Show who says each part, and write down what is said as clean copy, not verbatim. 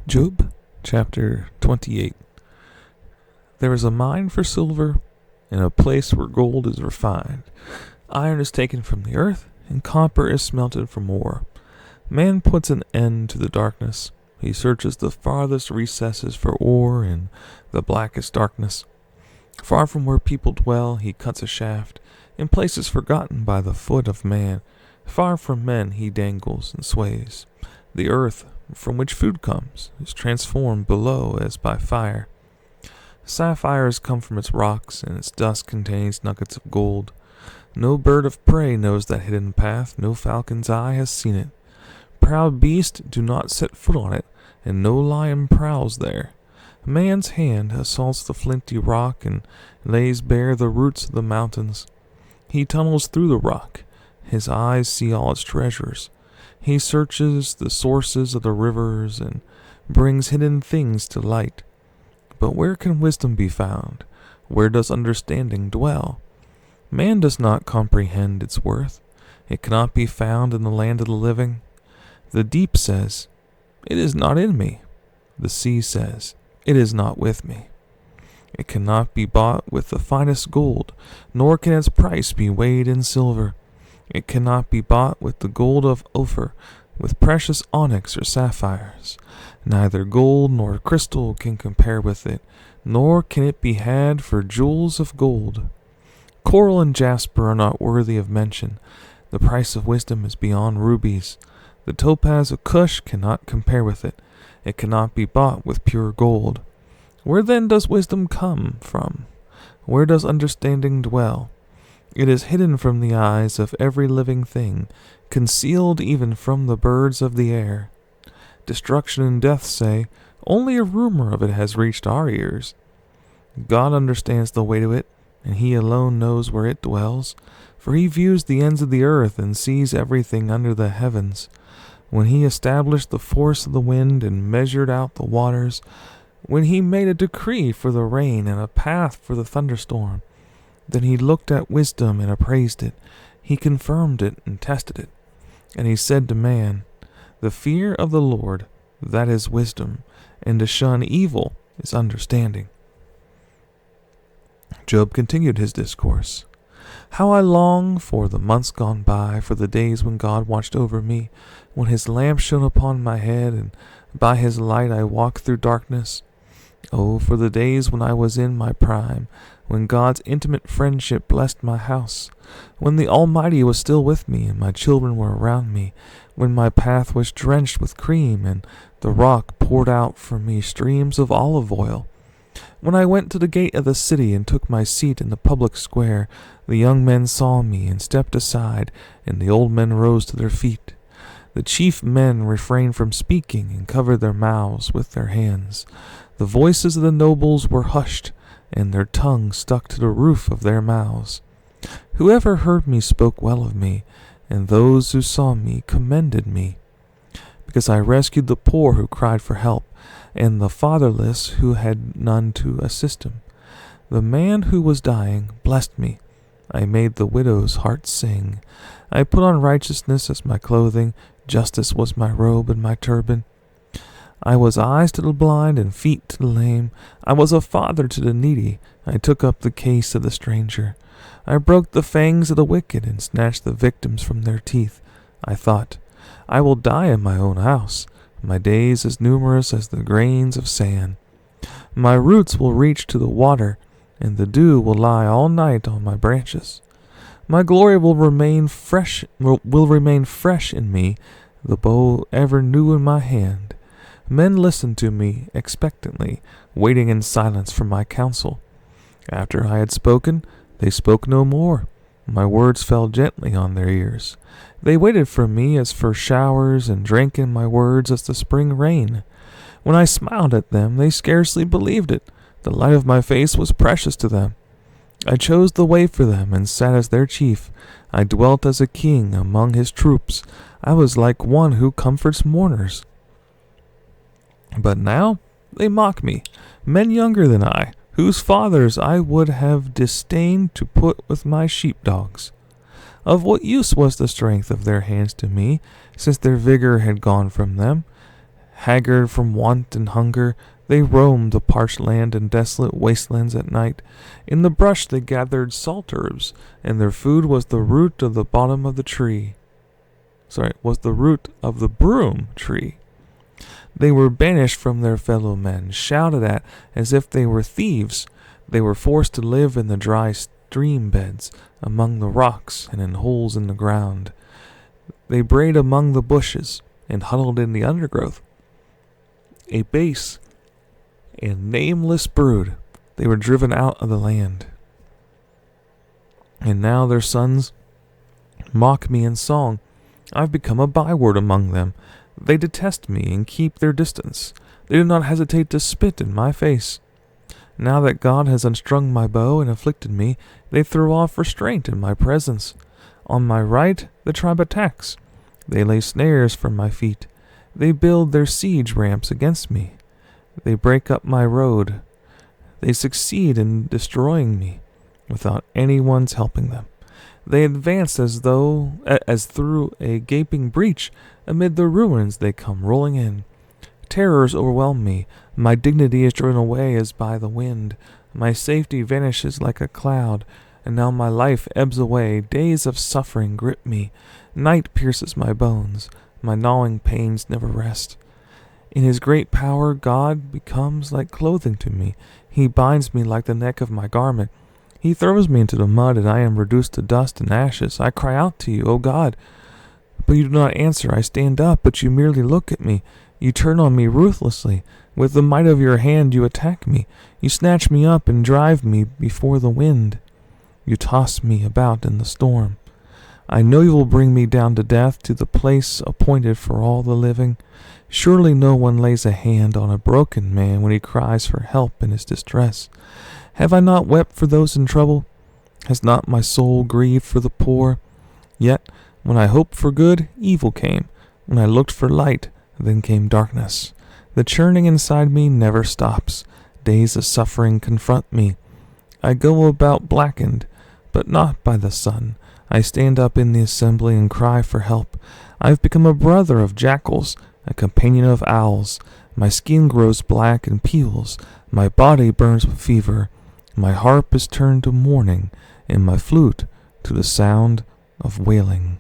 Speaker 1: Job chapter 28. There is a mine for silver, and a place where gold is refined. Iron is taken from the earth, and copper is smelted from ore. Man puts an end to the darkness. He searches the farthest recesses for ore in the blackest darkness. Far from where people dwell, he cuts a shaft, in places forgotten by the foot of man. Far from men he dangles and sways. The earth, from which food comes, is transformed below as by fire. Sapphires come from its rocks, and its dust contains nuggets of gold. No bird of prey knows that hidden path, no falcon's eye has seen it. Proud beasts do not set foot on it, and no lion prowls there. Man's hand assaults the flinty rock and lays bare the roots of the mountains. He tunnels through the rock. His eyes see all its treasures. He searches the sources of the rivers and brings hidden things to light. But where can wisdom be found? Where does understanding dwell? Man does not comprehend its worth. It cannot be found in the land of the living. The deep says, "It is not in me." The sea says, "It is not with me." It cannot be bought with the finest gold, nor can its price be weighed in silver. It cannot be bought with the gold of Ophir, with precious onyx or sapphires. Neither gold nor crystal can compare with it, nor can it be had for jewels of gold. Coral and jasper are not worthy of mention. The price of wisdom is beyond rubies. The topaz of Cush cannot compare with it. It cannot be bought with pure gold. Where then does wisdom come from? Where does understanding dwell? It is hidden from the eyes of every living thing, concealed even from the birds of the air. Destruction and death say, "Only a rumor of it has reached our ears." God understands the way to it, and he alone knows where it dwells, for he views the ends of the earth and sees everything under the heavens. When he established the force of the wind and measured out the waters, when he made a decree for the rain and a path for the thunderstorm, then he looked at wisdom and appraised it. He confirmed it and tested it. And he said to man, "The fear of the Lord, that is wisdom, and to shun evil is understanding." Job continued his discourse. "How I long for the months gone by, for the days when God watched over me, when his lamp shone upon my head, and by his light I walked through darkness. Oh, for the days when I was in my prime, when God's intimate friendship blessed my house, when the Almighty was still with me and my children were around me, when my path was drenched with cream and the rock poured out for me streams of olive oil. When I went to the gate of the city and took my seat in the public square, the young men saw me and stepped aside, and the old men rose to their feet. The chief men refrained from speaking and covered their mouths with their hands. The voices of the nobles were hushed, and their tongues stuck to the roof of their mouths. Whoever heard me spoke well of me, and those who saw me commended me, because I rescued the poor who cried for help, and the fatherless who had none to assist him. The man who was dying blessed me. I made the widow's heart sing. I put on righteousness as my clothing, justice was my robe and my turban. I was eyes to the blind and feet to the lame. I was a father to the needy. I took up the case of the stranger. I broke the fangs of the wicked and snatched the victims from their teeth. I thought, I will die in my own house, my days as numerous as the grains of sand. My roots will reach to the water, and the dew will lie all night on my branches. My glory will remain fresh in me, the bow ever new in my hand. Men listened to me expectantly, waiting in silence for my counsel. After I had spoken, they spoke no more. My words fell gently on their ears. They waited for me as for showers, and drank in my words as the spring rain. When I smiled at them, they scarcely believed it. The light of my face was precious to them. I chose the way for them and sat as their chief. I dwelt as a king among his troops. I was like one who comforts mourners. But now they mock me, men younger than I, whose fathers I would have disdained to put with my sheepdogs. Of what use was the strength of their hands to me, since their vigor had gone from them? Haggard from want and hunger, they roamed the parched land and desolate wastelands at night. In the brush they gathered salt herbs, and their food was the root of the bottom of the tree. Was the root of the broom tree. They were banished from their fellow men, shouted at as if they were thieves. They were forced to live in the dry stream beds, among the rocks and in holes in the ground. They brayed among the bushes and huddled in the undergrowth. A base and nameless brood, they were driven out of the land. And now their sons mock me in song. I've become a byword among them. They detest me and keep their distance. They do not hesitate to spit in my face. Now that God has unstrung my bow and afflicted me, they throw off restraint in my presence. On my right, the tribe attacks. They lay snares for my feet. They build their siege ramps against me. They break up my road. They succeed in destroying me without anyone's helping them. They advance as through a gaping breach. Amid the ruins they come rolling in. Terrors overwhelm me. My dignity is driven away as by the wind. My safety vanishes like a cloud, and now my life ebbs away. Days of suffering grip me. Night pierces my bones. My gnawing pains never rest. In his great power, God becomes like clothing to me. He binds me like the neck of my garment. He throws me into the mud, and I am reduced to dust and ashes. I cry out to you, O God, but you do not answer. I stand up, but you merely look at me. You turn on me ruthlessly. With the might of your hand you attack me. You snatch me up and drive me before the wind. You toss me about in the storm. I know you will bring me down to death, to the place appointed for all the living. Surely no one lays a hand on a broken man when he cries for help in his distress. Have I not wept for those in trouble? Has not my soul grieved for the poor? Yet, when I hoped for good, evil came. When I looked for light, then came darkness. The churning inside me never stops. Days of suffering confront me. I go about blackened, but not by the sun. I stand up in the assembly and cry for help. I have become a brother of jackals, a companion of owls. My skin grows black and peels. My body burns with fever. My harp is turned to mourning, and my flute to the sound of wailing.